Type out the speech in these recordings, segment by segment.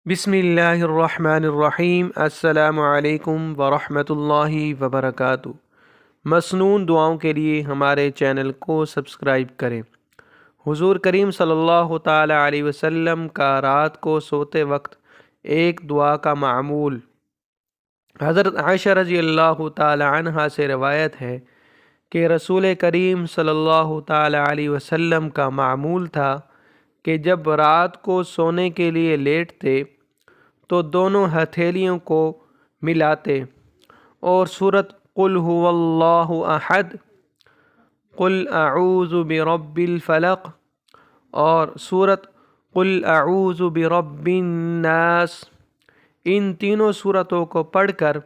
بسم اللہ الرحمن الرحیم۔ السلام علیکم ورحمۃ اللہ وبرکاتہ۔ مسنون دعاؤں کے لیے ہمارے چینل کو سبسکرائب کریں۔ حضور کریم صلی اللہ تعالی علیہ وسلم کا رات کو سوتے وقت ایک دعا کا معمول۔ حضرت عائشہ رضی اللہ تعالی عنہا سے روایت ہے کہ رسول کریم صلی اللہ تعالی علیہ وسلم کا معمول تھا کہ جب رات کو سونے کے لیے لیٹتے تو دونوں ہتھیلیوں کو ملاتے اور سورۃ قل هو اللہ احد، قل اعوذ برب الفلق اور سورۃ قل اعوذ برب الناس، ان تینوں سورتوں کو پڑھ کر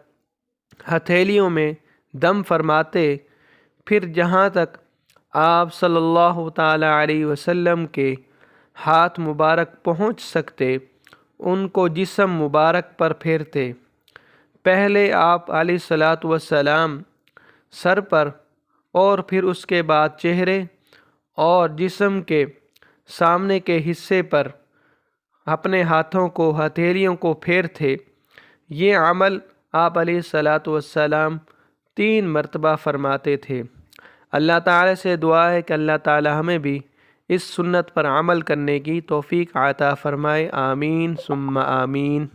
ہتھیلیوں میں دم فرماتے۔ پھر جہاں تک آپ صلی اللہ تعالی علیہ وسلم کے ہاتھ مبارک پہنچ سکتے ان کو جسم مبارک پر پھیرتے۔ پہلے آپ علیہ الصلاۃ والسلام سر پر اور پھر اس کے بعد چہرے اور جسم کے سامنے کے حصے پر اپنے ہاتھوں کو ہتھیلیوں کو پھیرتے۔ یہ عمل آپ علیہ الصلاۃ والسلام 3 مرتبہ فرماتے تھے۔ اللہ تعالی سے دعا ہے کہ اللہ تعالی ہمیں بھی اس سنت پر عمل کرنے کی توفیق عطا فرمائے۔ آمین ثم آمین۔